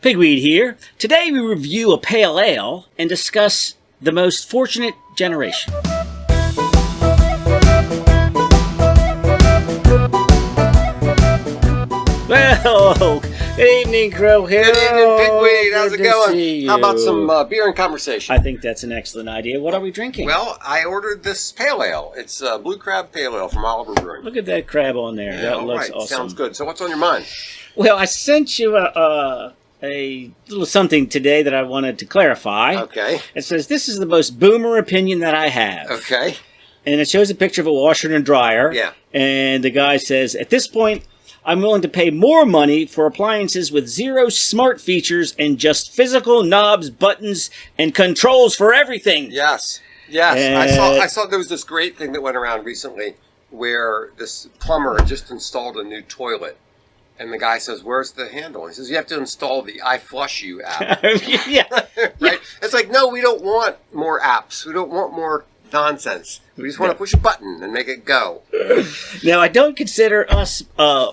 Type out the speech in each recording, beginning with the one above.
Pigweed here. Today we review a pale ale and discuss the most fortunate generation. Well, good evening, Crow Hill. Good evening, Pigweed. How's Good it to going? see How about you. some beer and conversation? I think that's an excellent idea. What are we drinking? Well, I ordered this pale ale. It's Blue Crab Pale Ale from Oliver Brewing. Look at that crab on there. Yeah, That all looks right. awesome. Sounds good. So what's on your mind? Well, I sent you a little something today that I wanted to clarify. Okay. It says, this is the most boomer opinion that I have. Okay. And it shows a picture of a washer and dryer. Yeah. And the guy says, at this point, I'm willing to pay more money for appliances with zero smart features and just physical knobs, buttons, and controls for everything. Yes. Yes. I saw there was this great thing that went around recently where this plumber just installed a new toilet. And the guy says, where's the handle? He says, you have to install the I Flush You app. Yeah. Right? Yeah. It's like, no, we don't want more apps. We don't want more nonsense. We just want to push a button and make it go. Now, I don't consider us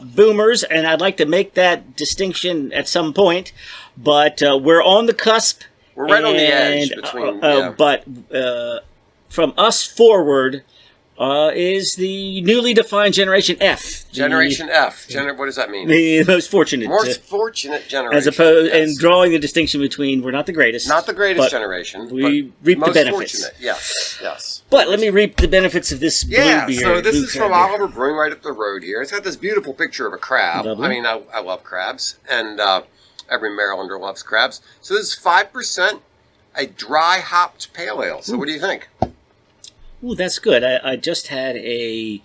boomers, and I'd like to make that distinction at some point, but we're on the cusp. We're right on the edge between... But from us forward is the newly defined Generation F. Generation F. What does that mean? The most fortunate. Most fortunate generation. As opposed, yes. and drawing the distinction between we're not the greatest. Not the greatest but generation. We but reap the most benefits. Fortunate. Yes, yes. But let me reap the benefits of this blue Yeah, beer. so this blue is from crab beer. Oliver Brewing right up the road here. It's got this beautiful picture of a crab. Lovely. I mean, I love crabs, and every Marylander loves crabs. So this is 5%, a dry hopped pale ale. So what do you think? Ooh, that's good. I just had a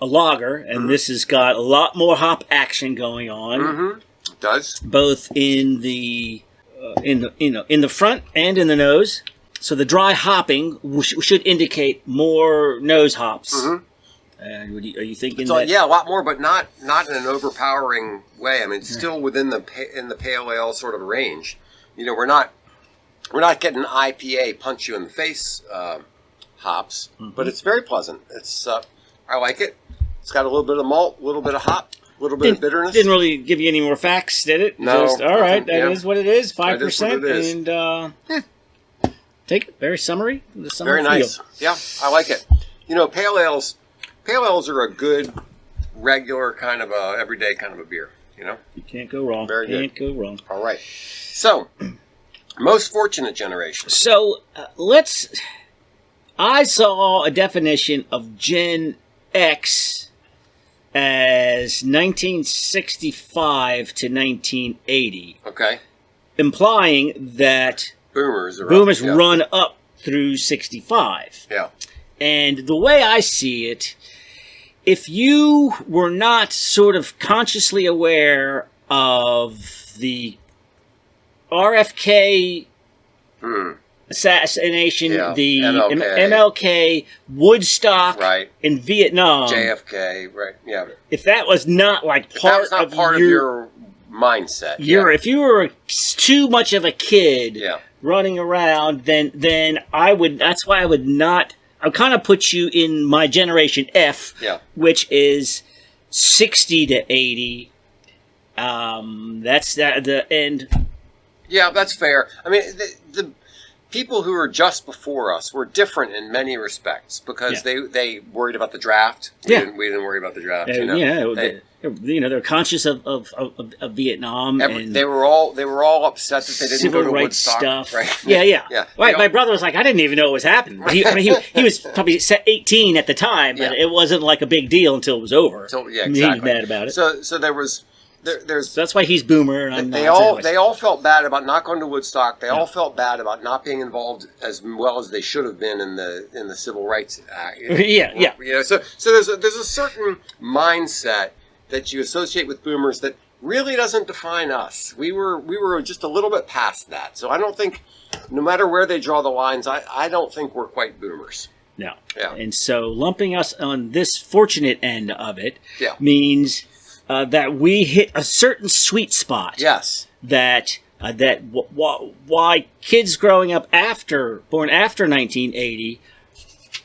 lager, and this has got a lot more hop action going on, Mm-hmm. It does. both in the in the front and in the nose. So the dry hopping should indicate more nose hops. Mm-hmm. Are you thinking So that? yeah, a lot more, but not in an overpowering way. I mean, it's still within the pale ale sort of range. You know, we're not getting IPA punch you in the face hops, but it's very pleasant. It's I like it. It's got a little bit of malt, a little bit of hop, a little bit of bitterness. Didn't really give you any more facts, did it? No. Just, all right, that is what it is. 5%, That is what it is. and take it. Very summery. The summer Very nice. feel. Yeah, I like it. You know, pale ales are a good, regular kind of a everyday kind of a beer. You know, You can't go wrong. Very good. Can't go wrong. all right. So, most fortunate generation. So I saw a definition of Gen X as 1965 to 1980, Okay, implying that boomers are boomers up. Yeah. run up through 65. Yeah. And the way I see it, if you were not sort of consciously aware of the RFK assassination, Yeah, the MLK. MLK, Woodstock, Right. in Vietnam, JFK, right? Yeah. if that was not like That part, was not part of your mindset. if you were too much of a kid Yeah. running around, then I would. That's why I would not. I would kind of put you in my Generation F, Yeah. which is 60 to 80. That's the end. Yeah, that's fair. I mean, the people who were just before us were different in many respects because they worried about the draft. We didn't worry about the draft. You know? They're conscious of Vietnam. And they were all upset that they didn't civil go to rights Woodstock. stuff. Right? Yeah. Yeah. Right. My brother was like, I didn't even know what was happening. He was probably 18 at the time, but it wasn't like a big deal until it was over. So, yeah, And he was mad about it. So there was. There's So that's why he's boomer. And I'm they not. all felt bad about not going to Woodstock. They all felt bad about not being involved as well as they should have been in the Civil Rights Act. Yeah. You know, so there's a certain mindset that you associate with boomers that really doesn't define us. We were just a little bit past that. So I don't think, no matter where they draw the lines, I don't think we're quite boomers. No. Yeah. And so lumping us on this fortunate end of it Yeah. means that we hit a certain sweet spot. Yes. Why kids growing up born after 1980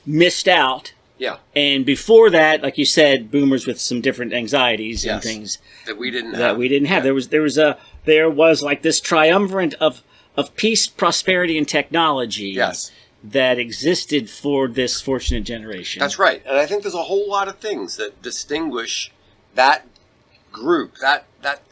missed out. Yeah. And before that, like you said, boomers with some different anxieties and Yes. things That we didn't that have. we didn't have. There was a there was like this triumvirate of peace, prosperity, and technology. Yes. That existed for this fortunate generation. That's right. And I think there's a whole lot of things that distinguish that group, that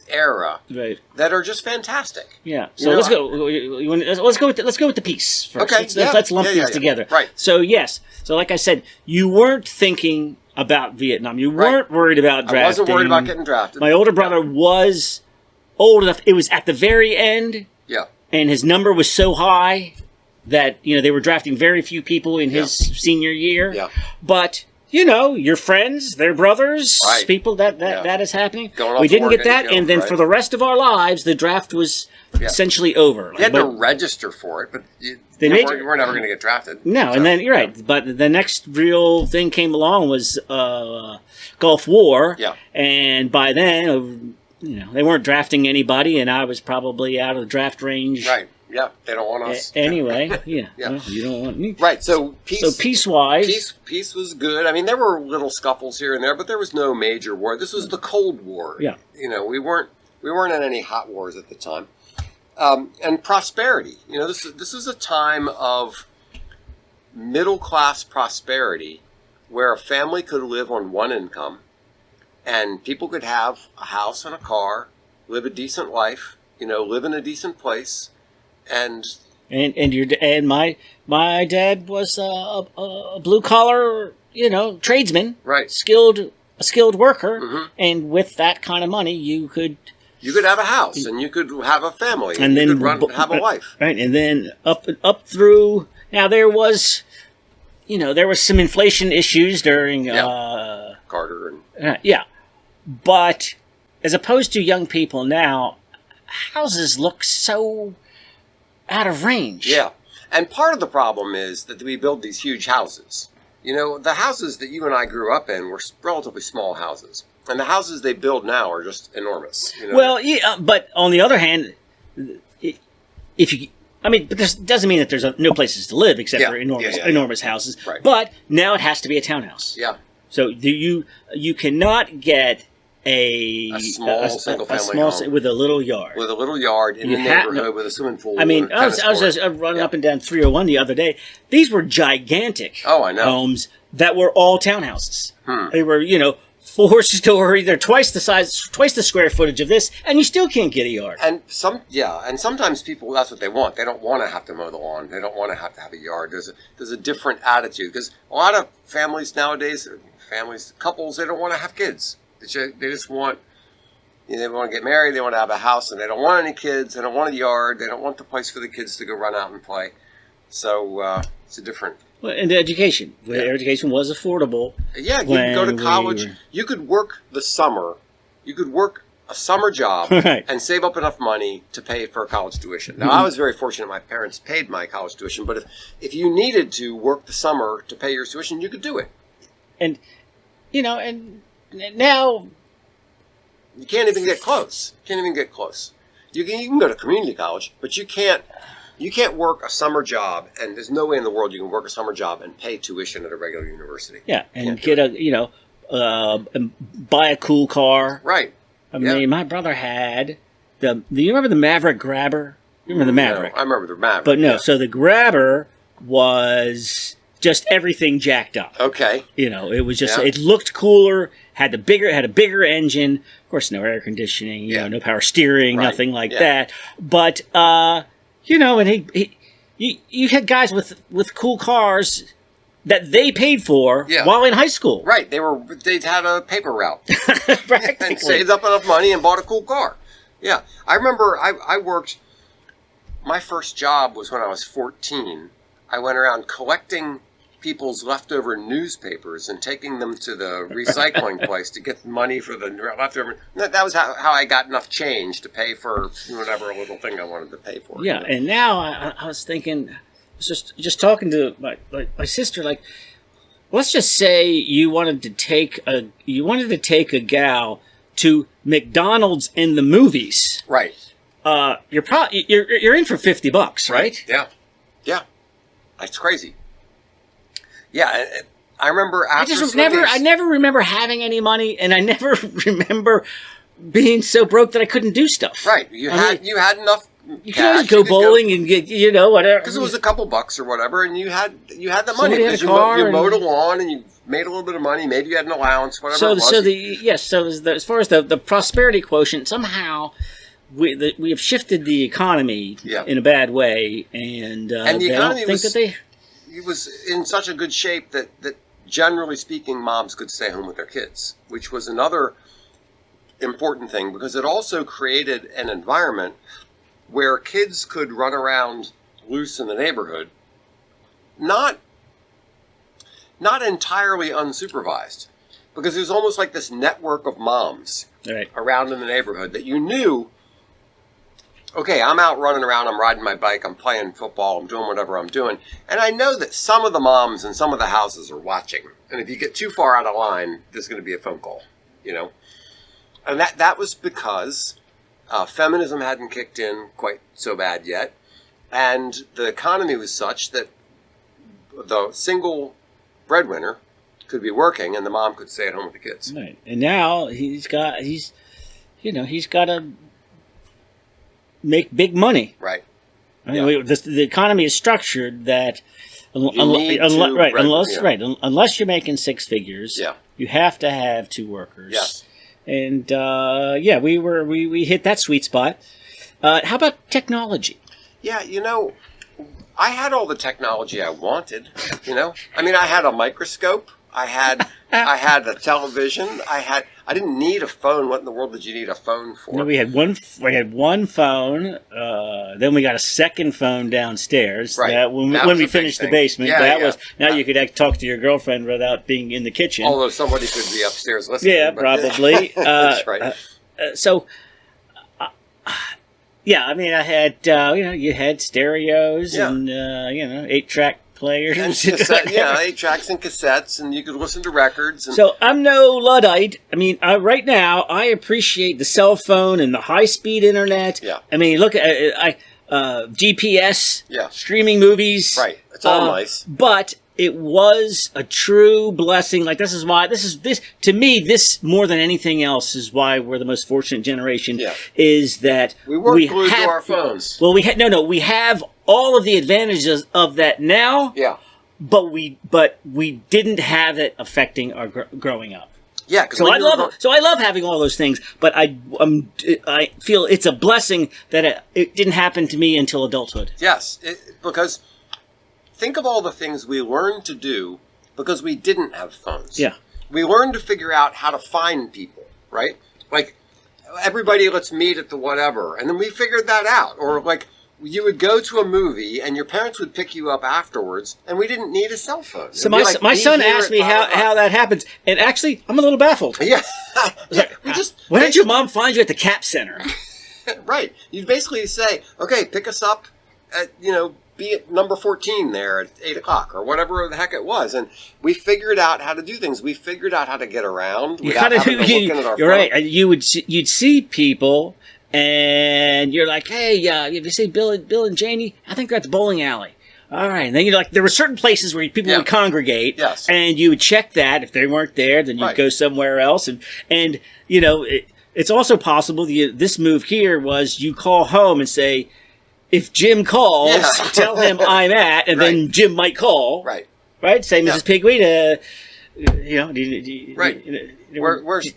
era, right, that are just fantastic. Yeah. So let's go. Let's go with the peace first. Okay. Let's lump these together. Right. So yes. So like I said, you weren't thinking about Vietnam. You weren't worried about drafting. I wasn't worried about getting drafted. My older brother was old enough. It was at the very end. Yeah. And his number was so high that, they were drafting very few people in his senior year. Yeah. But, your friends, their brothers, right. people, that is happening. We didn't get that, and then for the rest of our lives, the draft was essentially over. You had to register for it, but we're never going to get drafted. No, so, and then, you're right, but the next real thing came along was Gulf War, and by then, they weren't drafting anybody, and I was probably out of the draft range. Right. Yeah, they don't want us. Anyway, well, you don't want me. Right, so peace-wise... Peace was good. I mean, there were little scuffles here and there, but there was no major war. This was the Cold War. Yeah. We weren't in any hot wars at the time. And prosperity. This is a time of middle-class prosperity where a family could live on one income and people could have a house and a car, live a decent life, live in a decent place. And my dad was a blue collar, tradesman, right? A skilled worker, and with that kind of money, you could have a house and you could have a family and then you could have a wife, right? And then up through now there was some inflation issues during Carter but as opposed to young people now, houses look so out of range. Yeah. And part of the problem is that we build these huge houses. The houses that you and I grew up in were relatively small houses. And the houses they build now are just enormous. Well, yeah, but on the other hand, but this doesn't mean that there's no places to live except for enormous houses. Right. But now it has to be a townhouse. Yeah. So you cannot get a small single-family home with a little yard. With a little yard in the neighborhood with a swimming pool. I mean, I was just running up and down 301 the other day. These were gigantic homes that were all townhouses. They were, 4-story. They're twice the size, twice the square footage of this, and you still can't get a yard. And sometimes people, that's what they want. They don't want to have to mow the lawn. They don't want to have a yard. There's a different attitude because a lot of families nowadays, couples, they don't want to have kids. They just want, they want to get married, they want to have a house, and they don't want any kids, they don't want a yard, they don't want the place for the kids to go run out and play. So it's a different... Well, and the education. Education was affordable. Yeah, you could go to college. You could work the summer. You could work a summer job and save up enough money to pay for a college tuition. Now, I was very fortunate my parents paid my college tuition, but if you needed to work the summer to pay your tuition, you could do it. And, now you can't even get close. You can go to community college, but you can't work a summer job, and there's no way in the world you can work a summer job and pay tuition at a regular university. Yeah, and get buy a cool car. Right. I mean, my brother had do you remember the Maverick Grabber? You remember the Maverick? No, I remember the Maverick. But no, so the Grabber was just everything jacked up. Okay. It was just it looked cooler. Had a bigger engine. Of course, no air conditioning. No power steering. Nothing like that. But and you had guys with cool cars that they paid for while in high school. Right. They'd had a paper route and saved up enough money and bought a cool car. Yeah. I remember I worked. My first job was when I was 14. I went around collecting people's leftover newspapers and taking them to the recycling place to get money for the leftover. That was how I got enough change to pay for whatever little thing I wanted to pay for. Yeah, and now I was thinking, I was just talking to my sister, like, let's just say you wanted to take a gal to McDonald's in the movies. Right. You're in for $50, right? Yeah. That's crazy. Yeah, I remember after I never remember having any money, and I never remember being so broke that I couldn't do stuff. Right. You had enough. You can always go bowling and get, whatever. Because it was a couple bucks or whatever, and you had the money because you mowed a lawn and you made a little bit of money. Maybe you had an allowance, whatever. So as far as the prosperity quotient, somehow we have shifted the economy in a bad way, and the economy was in such a good shape that generally speaking, moms could stay home with their kids, which was another important thing because it also created an environment where kids could run around loose in the neighborhood, not entirely unsupervised, because it was almost like this network of moms around in the neighborhood that you knew, okay, I'm out running around, I'm riding my bike, I'm playing football, I'm doing whatever I'm doing, and I know that some of the moms in some of the houses are watching, and if you get too far out of line, there's going to be a phone call, and that was because feminism hadn't kicked in quite so bad yet, and the economy was such that the single breadwinner could be working, and the mom could stay at home with the kids. Right, and now he's got to make big money. Right. I mean, the economy is structured that unless you're making six figures, you have to have two workers. Yes. And we hit that sweet spot. How about technology? Yeah, I had all the technology I wanted. I mean, I had a microscope. I had a television. I didn't need a phone. What in the world did you need a phone for? No, we had one phone. Then we got a second phone downstairs. Right. That when we finished the basement. You could talk to your girlfriend without being in the kitchen. Although somebody could be upstairs listening. Yeah, probably. That's right. I mean, I had you had stereos and 8-track players and 8-tracks and cassettes, and you could listen to records. So I'm no Luddite. I mean, right now I appreciate the cell phone and the high-speed internet. Yeah. I mean, look at GPS. Yeah. Streaming movies. Right. It's all nice. But it was a true blessing. Like, this to me, this more than anything else is why we're the most fortunate generation. Yeah. Is that we weren't glued to our phones. Well, we have all of the advantages of that now. Yeah. But we didn't have it affecting our growing up. Yeah. So I love having all those things, but I feel it's a blessing that it didn't happen to me until adulthood. Yes, because think of all the things we learned to do because we didn't have phones. Yeah. We learned to figure out how to find people, right? Like, everybody, let's meet at the whatever. And then we figured that out. Or, like, you would go to a movie and your parents would pick you up afterwards, and we didn't need a cell phone. So my son asked me how that happens. And actually, I'm a little baffled. Yeah. Why did your mom find you at the CAP Center? Right. You'd basically say, okay, pick us up at, be at number 14 there at 8 o'clock or whatever the heck it was. And we figured out how to do things. We figured out how to get around without having to look at our You're phone. right. You'd see people and you're like, hey, if you see Bill and Janie, I think they're at the bowling alley. All right. And then there were certain places where people would congregate. Yes. And you would check that. If they weren't there, then you'd go somewhere else. And it's also possible this move here was you call home and say, if Jim calls, tell him I'm at, and then Jim might call. Right. Right? Say, Mrs. Pigweed,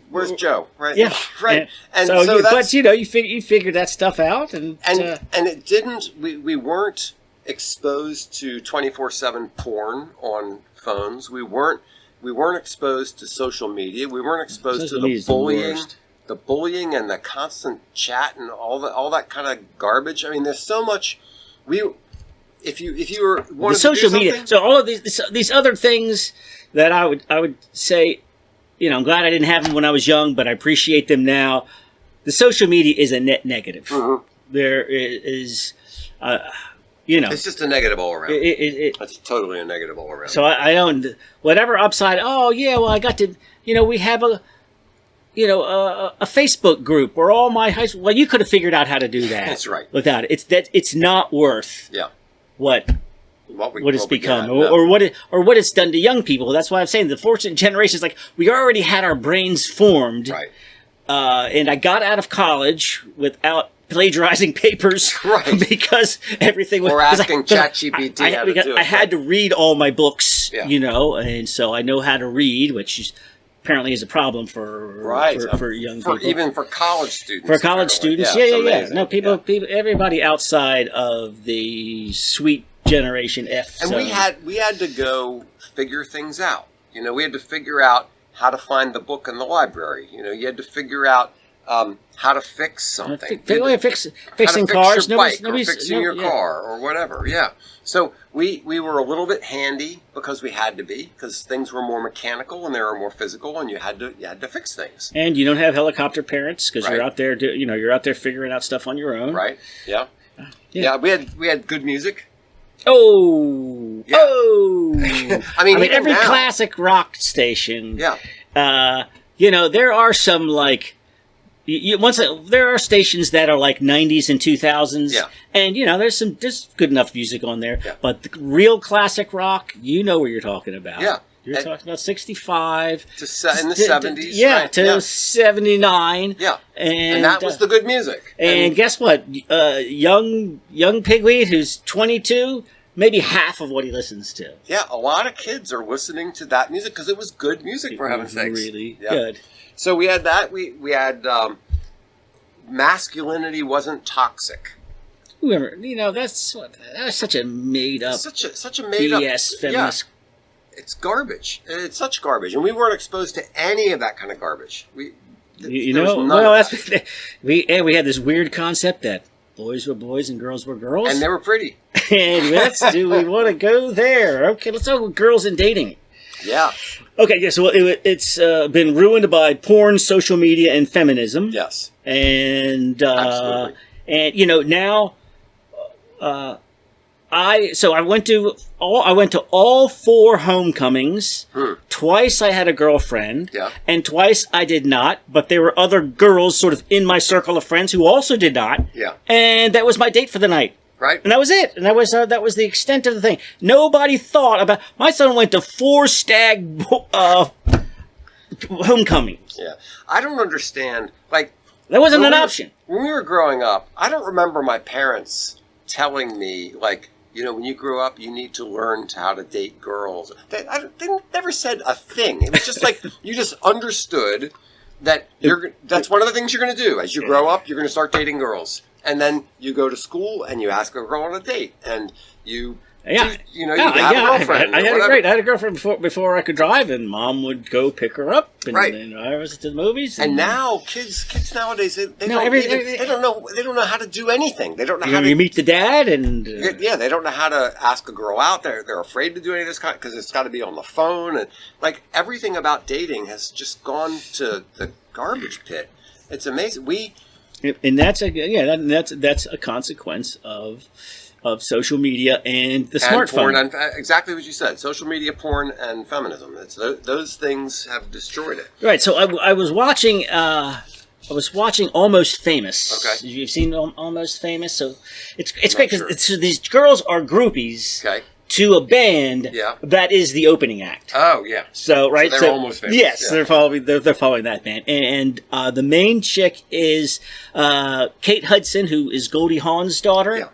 where's Joe? Right. Yeah. Right. And you figured that stuff out, and it didn't. We weren't exposed to 24/7 porn on phones. We weren't exposed to social media. We weren't exposed to the bullying. The bullying and the constant chat and all that kind of garbage. I mean, there's so much. If you were wanted the social to do media, so all of these other things that I would say, I'm glad I didn't have them when I was young, but I appreciate them now. The social media is a net negative. Mm-hmm. There is, it's just a negative all around. It's totally a negative all around. So I don't whatever upside. Oh yeah, well I got to. We have a Facebook group where all my high school. Well, you could have figured out how to do that. That's right. Without it, it's not worth. Yeah. What it's become, no. or what it's done to young people. That's why I'm saying the fortunate generation is like we already had our brains formed. Right. and I got out of college without plagiarizing papers, right? Because everything was. Or asking ChatGPT how to do it. I had to read all my books, and so I know how to read, which apparently is a problem for young people, even for college students. For college students, yeah. No, people, everybody outside of the sweet Generation F. And we had to go figure things out. We had to figure out how to find the book in the library. You had to figure out how to fix something. Fixing cars, your bike, or fixing your car, or whatever. Yeah. So we were a little bit handy because we had to be, because things were more mechanical and they were more physical, and you had to fix things. And you don't have helicopter parents because you're out there. You're out there figuring out stuff on your own. Right. Yeah. Yeah. We had good music. Oh. Yeah. Oh. I mean every now, classic rock station. Yeah. There are some like. There are stations that are like 90s and 2000s, and there's good enough music on there. Yeah. But the real classic rock, where you're talking about. Yeah, you're talking about 65 in the 70s, to 79. Yeah, and that was the good music. And guess what? Young pigweed who's 22. Maybe half of what he listens to. Yeah, a lot of kids are listening to that music because it was good music, for heaven's sakes. Really good. So we had that. We had masculinity wasn't toxic. Whoever, that was such a made up, such a made BS up feminist. Yeah. It's garbage. It's such garbage, and we weren't exposed to any of that kind of garbage. We had this weird concept that boys were boys and girls were girls, and they were pretty. And do we want to go there? Okay, let's talk about girls and dating. Yeah. Okay, yeah, so it's been ruined by porn, social media, and feminism. Yes. And absolutely. And now I went to all 4 homecomings. Twice I had a girlfriend. Yeah. And twice I did not, but there were other girls sort of in my circle of friends who also did not. Yeah. And that was my date for the night. Right. And that was it. And that was the extent of the thing. Nobody thought about... My son went to 4 stag homecomings. Yeah. I don't understand. Like... That wasn't an option. When we were growing up, I don't remember my parents telling me, like, when you grow up, you need to learn how to date girls. They never said a thing. It was just like, you just understood that that's one of the things you're going to do. As you grow up, you're going to start dating girls. And then you go to school and you ask a girl on a date, and you have a girlfriend. I had a girlfriend before I could drive, and Mom would go pick her up, and I was to the movies. And now kids nowadays they don't know how to do anything. They don't know how to. You meet the dad, and they don't know how to ask a girl out. They're afraid to do any of this kind because it's got to be on the phone, and like everything about dating has just gone to the garbage pit. It's amazing. And that's a consequence of social media and the smartphone. Porn, exactly what you said. Social media, porn, and feminism. Those things have destroyed it. Right. So I was watching Almost Famous. Okay. You've seen Almost Famous, so it's great because these girls are groupies. Okay. To a band that is the opening act. Oh yeah. So they're Almost Famous. Yes, they're following that band, and the main chick is Kate Hudson, who is Goldie Hawn's daughter. Yeah.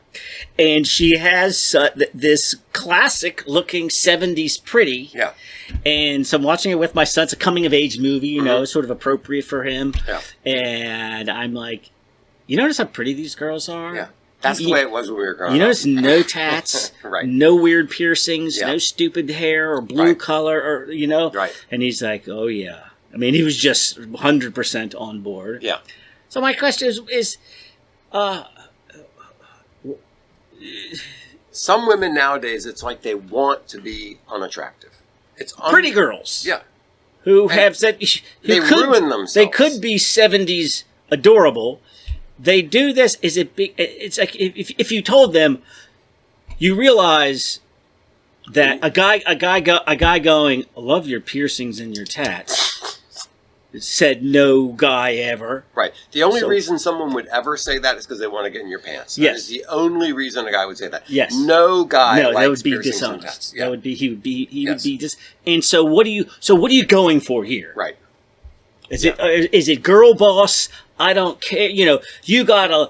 And she has this classic looking 70s pretty. Yeah. And so I'm watching it with my son. It's a coming of age movie, sort of appropriate for him. Yeah. And I'm like, you notice how pretty these girls are? Yeah. That's the way it was when we were growing up. You notice no tats, right. No weird piercings, no stupid hair or blue color, or Right. And he's like, oh yeah. I mean, he was just 100% on board. Yeah. So my question is some women nowadays, it's like they want to be unattractive. It's pretty girls. Yeah. Who have said they ruin themselves. They could be 70s adorable. They do this. It's like if you told them, you realize that a guy going, I love your piercings and your tats, said no guy ever. Right. The only reason someone would ever say that is because they want to get in your pants. Yes. That is the only reason a guy would say that. Yes. No guy likes that would be piercings dishonest. and tats. He would be just. And so what are you going for here? Right. Is it girl boss? I don't care. You know,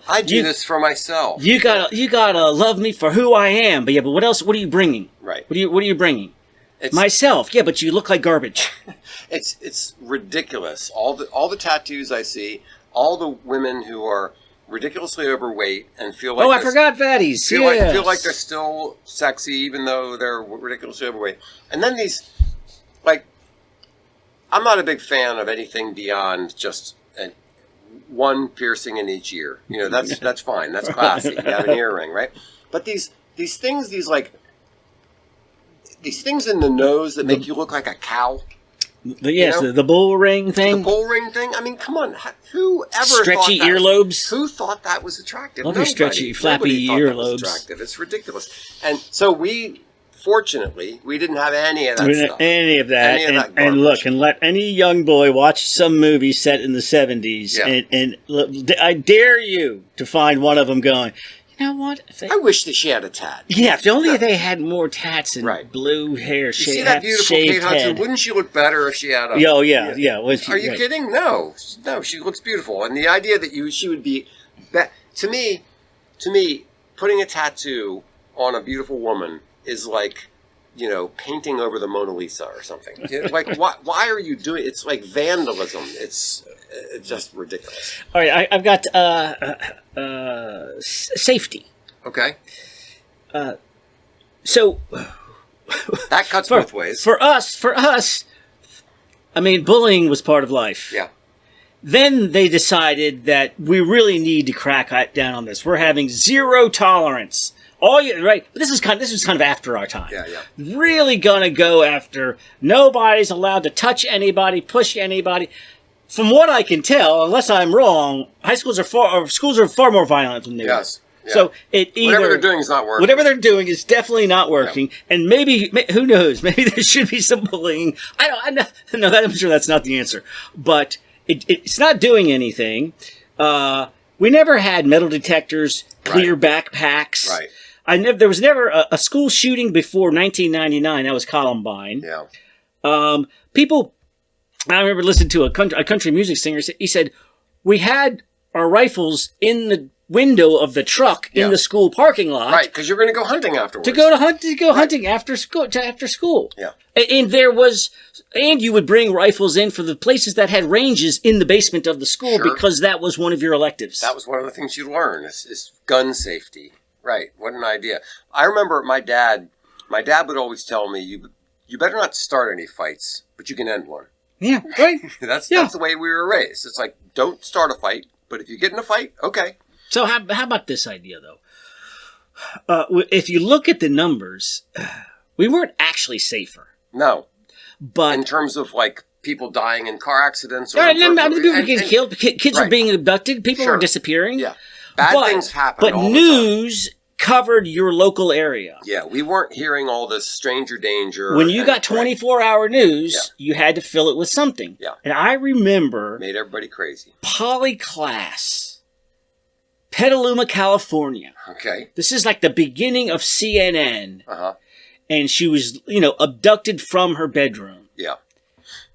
I do this for myself. You gotta love me for who I am. But what else? What are you bringing? Right. What are you bringing? Myself. Yeah, but you look like garbage. It's ridiculous. All the tattoos I see, all the women who are ridiculously overweight and feel like I forgot fatties. Feel like they're still sexy even though they're ridiculously overweight. And then these, like, I'm not a big fan of anything beyond just one piercing in each ear. You know, that's fine. That's classy. You have an earring, right? But these things, these things in the nose that make you look like a cow. The bull ring thing. The bull ring thing. I mean, come on. Whoever stretchy thought that, earlobes. Who thought that was attractive? Love your stretchy, flappy earlobes. Attractive. It's ridiculous. And so fortunately, we didn't have any of that stuff. Any of that. And look, and let any young boy watch some movie set in the 70s, and I dare you to find one of them going, you know what? I wish that she had a tat. Yeah, if only they had more tats and blue hair, you see that beautiful Kate Hudson? Wouldn't she look better if she had a... Oh, yeah. Are you kidding? No, she looks beautiful. And the idea that she would be... To me, putting a tattoo on a beautiful woman is like, you know, painting over the Mona Lisa or something. Like, why are you doing... It's like vandalism. It's just ridiculous. All right, I've got safety. Okay. So that cuts both ways. For us, I mean, bullying was part of life. Yeah. Then they decided that we really need to crack down on this. We're having zero tolerance. Right? But this was kind of after our time. Yeah. Really gonna go after. Nobody's allowed to touch anybody, push anybody. From what I can tell, unless I'm wrong, schools are far more violent than they were. Yeah. So whatever they're doing is not working. Whatever they're doing is definitely not working. Yeah. And maybe who knows? Maybe there should be some bullying. I'm sure that's not the answer. But it's not doing anything. We never had metal detectors, clear backpacks. Right. There was never a school shooting before 1999. That was Columbine. Yeah. I remember listening to a country music singer. He said, we had our rifles in the window of the truck in the school parking lot. Right, because you're going to go hunting afterwards. To go hunting after school. Yeah. And you would bring rifles in for the places that had ranges in the basement of the school because that was one of your electives. That was one of the things you learn is gun safety. Right. What an idea. I remember my dad would always tell me, you better not start any fights, but you can end one. Yeah, right. That's the way we were raised. It's like, don't start a fight, but if you get in a fight, okay. So how about this idea, though? If you look at the numbers, we weren't actually safer. No. But in terms of, like, people dying in car accidents. People getting killed. Kids are being abducted. People are disappearing. Yeah. Bad things happen but all news covered your local area. Yeah, we weren't hearing all this stranger danger. When you got 24-hour news, you had to fill it with something. Yeah. And I remember... Made everybody crazy. Polyclass, Petaluma, California. Okay. This is like the beginning of CNN. Uh-huh. And she was, abducted from her bedroom. Yeah.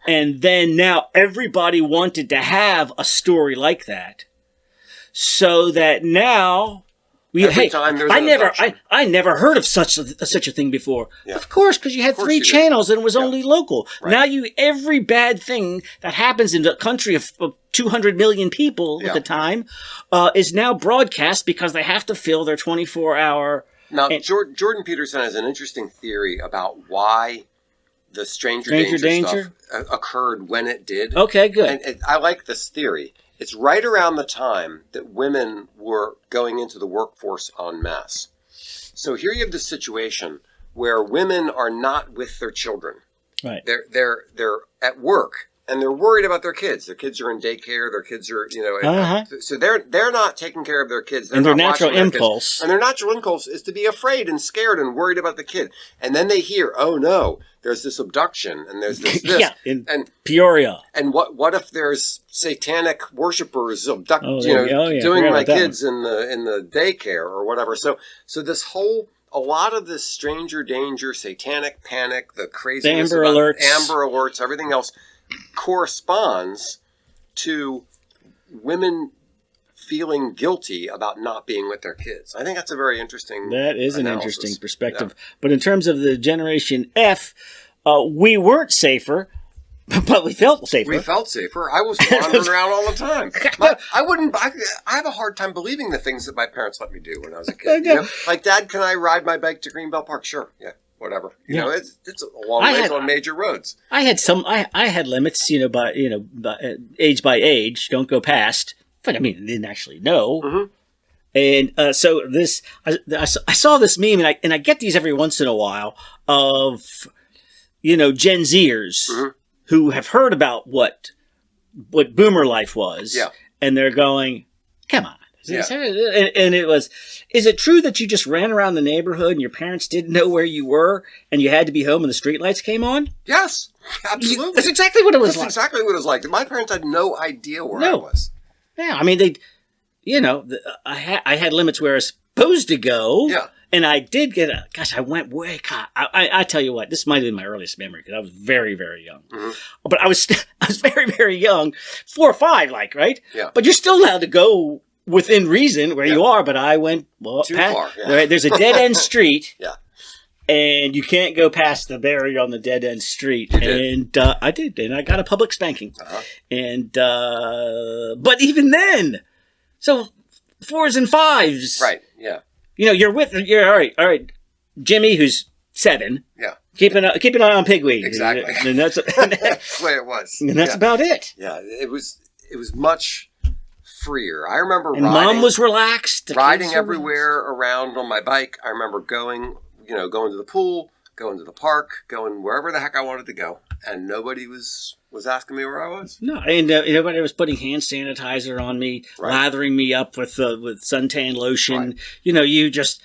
And then now everybody wanted to have a story like that. So that now... I never heard of such a thing before. Yeah. Of course, because you had 3 channels and it was only local. Right. Now every bad thing that happens in a country of 200 million people at the time is now broadcast because they have to fill their 24-hour... Now, Jordan Peterson has an interesting theory about why the Stranger Danger stuff occurred when it did. Okay, good. And I like this theory. It's right around the time that women were going into the workforce en masse. So here you have this situation where women are not with their children. Right. They're at work and they're worried about their kids. Their kids are in daycare. Their kids are, so they're not taking care of their kids. And their natural impulse. And their natural impulse is to be afraid and scared and worried about the kid. And then they hear, oh no, there's this abduction and there's this. In Peoria. And what if there's satanic worshipers doing my kids in the daycare or whatever? So this whole, a lot of this stranger danger, satanic panic, the craziness, Amber Alerts, everything else corresponds to women feeling guilty about not being with their kids. I think that's a very interesting That is analysis. an interesting perspective. Yeah. But in terms of the Generation F, we weren't safer, but we felt safer. We felt safer. I was wandering around all the time. I have a hard time believing the things that my parents let me do when I was a kid. You know? Like, Dad, can I ride my bike to Greenbelt Park? Sure. Yeah. Whatever. You know, it's a long ways on major roads. I had limits, by age. Don't go past. But I mean, I didn't actually know. Mm-hmm. And so I saw this meme, and I get these every once in a while of, Gen Zers who have heard about what boomer life was, and they're going, "Come on." Yeah. And it was, is it true that you just ran around the neighborhood and your parents didn't know where you were and you had to be home when the streetlights came on? Yes, absolutely. That's exactly what it was like. That's exactly what it was like. My parents had no idea where I was. Yeah, I mean, I had limits where I was supposed to go. Yeah. And I did get I went way, I tell you what, this might have been my earliest memory because I was very, very young. Mm-hmm. But I was very, very young, 4 or 5, right? Yeah. But you're still allowed to go within reason where you are, but I went too far. Yeah. Right, there's a dead end street, and you can't go past the barrier on the dead end street. And I did, and I got a public spanking. Uh-huh. And but even then, so 4s and 5s, right? Yeah, you're all right. Jimmy, who's 7, keep an eye on pigweed. Exactly, and that's the way it was. And that's about it. Yeah, it was much freer. I remember Mom was relaxed. Riding everywhere around on my bike. I remember going to the pool, going to the park, going wherever the heck I wanted to go, and nobody was asking me where I was. No, and nobody was putting hand sanitizer on me, lathering me up with suntan lotion. Right. You just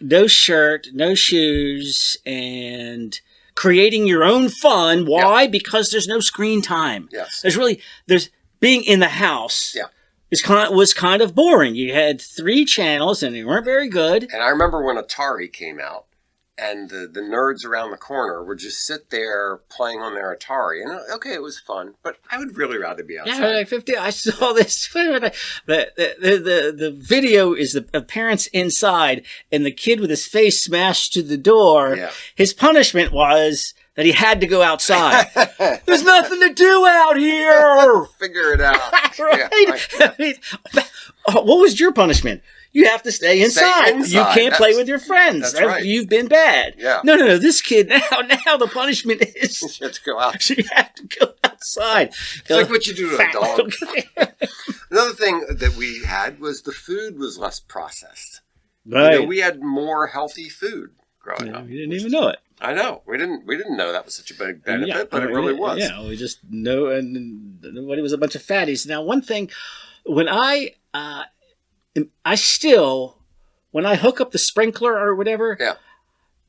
no shirt, no shoes, and creating your own fun. Why? Yeah. Because there's no screen time. Yes. There's being in the house. Yeah. Was kind of boring. You had 3 channels, and they weren't very good. And I remember when Atari came out, and the nerds around the corner would just sit there playing on their Atari. And okay, it was fun, but I would really rather be outside. Yeah, I saw this. The video is the parents inside, and the kid with his face smashed to the door. Yeah. His punishment was that he had to go outside. There's nothing to do out here. Figure it out. Right? Yeah, I mean, what was your punishment? You have to stay inside. You can't play with your friends. That's right. You've been bad. Yeah. No. This kid now the punishment is you have to go out. You have to go outside. It's like what you do to a dog. Another thing that we had was the food was less processed. Right. We had more healthy food growing up. You didn't even know it. I know. We didn't know that was such a big benefit, but it really was. Yeah, we just know, and nobody was a bunch of fatties. Now, one thing, when I still, when I hook up the sprinkler or whatever,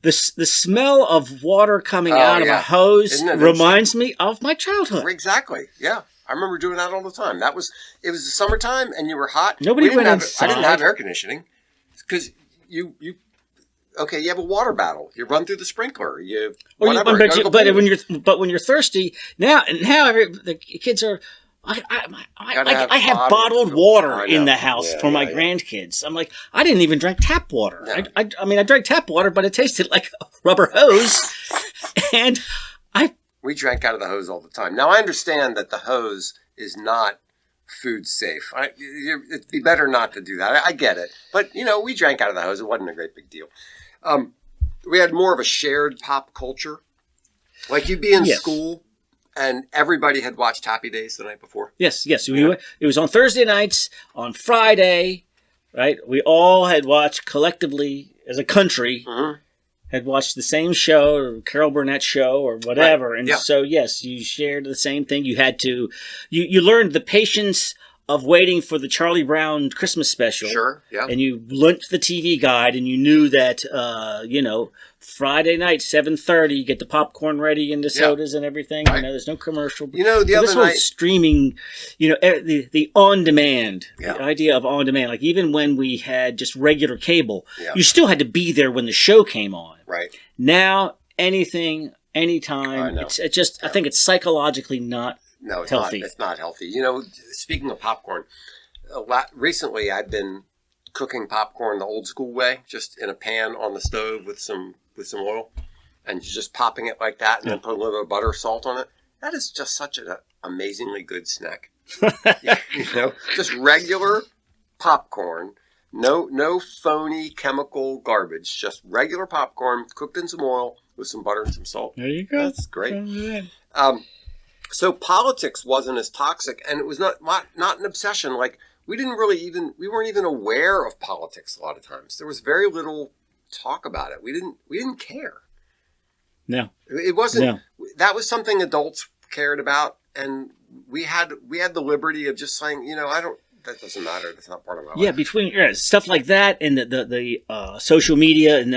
the smell of water coming out of a hose reminds me of my childhood. Exactly. Yeah. I remember doing that all the time. It was the summertime and you were hot. Nobody went inside. I didn't have air conditioning because you have a water battle. You run through the sprinkler. But when you're thirsty now the kids are. I have bottled water in the house for my grandkids. I'm like, I didn't even drink tap water. No. I drank tap water, but it tasted like a rubber hose. And we drank out of the hose all the time. Now I understand that the hose is not food safe. It'd be better not to do that. I get it, but we drank out of the hose. It wasn't a great big deal. We had more of a shared pop culture. Like you'd be in school. And everybody had watched Happy Days the night before? Yes. It was on Thursday nights, on Friday, right? We all had watched collectively as a country, had watched the same show, or Carol Burnett show, or whatever. Right. And so, yes, you shared the same thing. You had to, you learned the patience of waiting for the Charlie Brown Christmas special. Sure, yeah. And you learned the TV guide, and you knew that, Friday night, 7:30, you get the popcorn ready and the sodas and everything. Right. There's no commercial. The other night, streaming, the on-demand, the idea of on-demand. Like even when we had just regular cable, you still had to be there when the show came on. Right. Now, anything, anytime. It's just, I think it's psychologically not No, it's healthy. Not. It's not healthy. Speaking of popcorn, recently I've been cooking popcorn the old school way, just in a pan on the stove with some oil, and just popping it like that, and then putting a little butter, salt on it. That is just such an amazingly good snack. Just regular popcorn, no phony chemical garbage, just regular popcorn cooked in some oil with some butter and some salt. There you go. That's great. So politics wasn't as toxic, and it was not an obsession. Like we weren't even aware of politics a lot of times. There was very little talk about it. We didn't care. No, it wasn't. No. That was something adults cared about, and we had the liberty of just saying, that doesn't matter. That's not part of my life. Yeah, between stuff like that and the social media and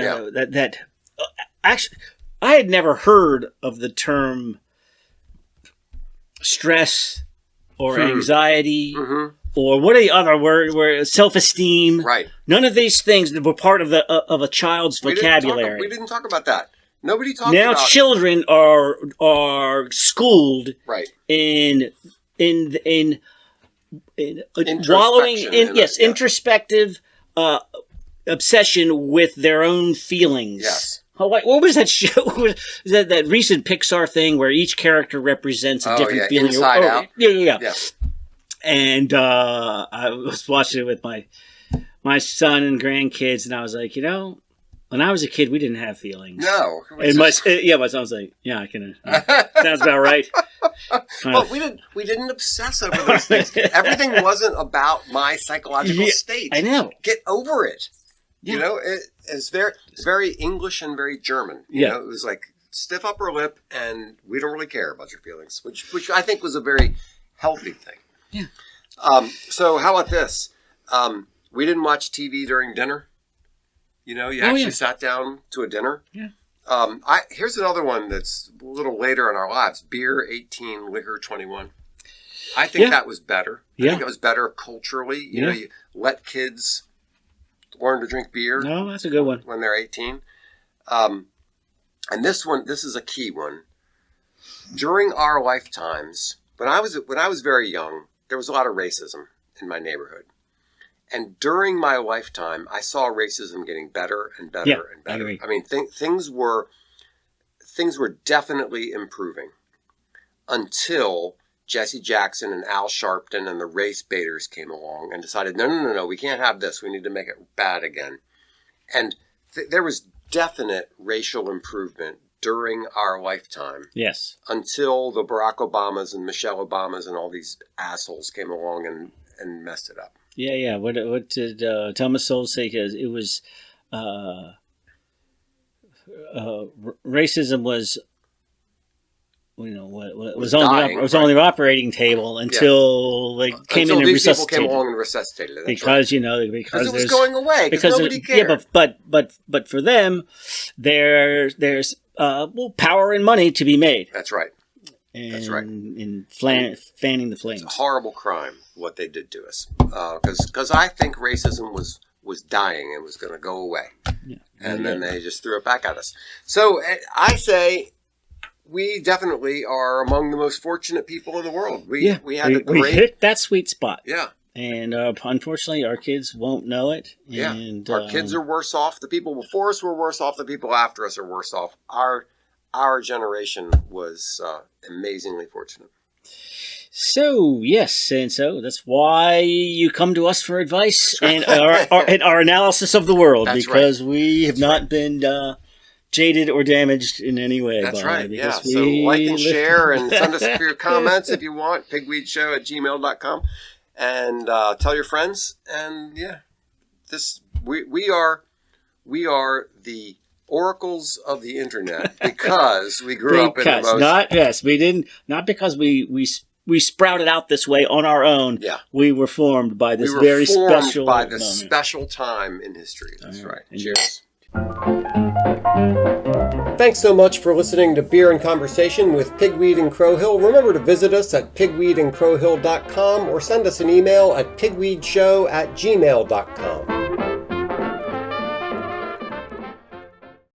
actually, I had never heard of the term stress or anxiety or what are the other word self-esteem. Right. None of these things were part of a child's vocabulary. We didn't talk about that. Nobody talked now about. Now children are schooled in wallowing in introspective obsession with their own feelings. Yes. What was that show? that recent Pixar thing where each character represents a different feeling? Inside Out. Yeah. And I was watching it with my son and grandkids, and I was like, when I was a kid, we didn't have feelings. No. And my son was like, yeah, I can. Sounds about right. Well, we didn't obsess over those things. Everything wasn't about my psychological state. I know. Get over it. Yeah. It's very English and very German. It was like stiff upper lip, and we don't really care about your feelings, which I think was a very healthy thing. Yeah. So how about this? We didn't watch TV during dinner. You actually sat down to a dinner. Yeah. Here's another one that's a little later in our lives. Beer 18, liquor 21. I think that was better. I think it was better culturally. You let kids learn to drink beer. No, that's a good one. When they're 18. And this is a key one. During our lifetimes, when I was very young, there was a lot of racism in my neighborhood. And during my lifetime, I saw racism getting better and better and better. I mean, things were definitely improving until Jesse Jackson and Al Sharpton and the race baiters came along and decided, no, we can't have this. We need to make it bad again. And there was definite racial improvement during our lifetime. Yes. Until the Barack Obamas and Michelle Obamas and all these assholes came along and messed it up. Yeah. What did Thomas Sowell say? Because it was racism was, was on the operating table until they came in and these resuscitated. People came along and resuscitated it. Because it was going away because nobody cared. Yeah, but for them, there's power and money to be made. That's right. That's right. In fanning the flames. It's a horrible crime what they did to us. Because I think racism was dying and was going to go away. Yeah. And then they just threw it back at us. So I say we definitely are among the most fortunate people in the world. We hit that sweet spot. Yeah. And unfortunately, our kids won't know it. Yeah. And, our kids are worse off. The people before us were worse off. The people after us are worse off. Our generation was amazingly fortunate. So, yes, and so that's why you come to us for advice and our analysis of the world. That's because we have not been jaded or damaged in any way. That's right, yeah. So like and share and send us your comments if you want, pigweedshow@gmail.com. And tell your friends. And, we are the oracles of the internet because we grew up in the most... Not because we sprouted out this way on our own. Yeah. We were formed by this special time in history. That's right. Cheers. Thanks so much for listening to Beer and Conversation with Pigweed and Crowhill. Remember to visit us at pigweedandcrowhill.com or send us an email at pigweedshow@gmail.com.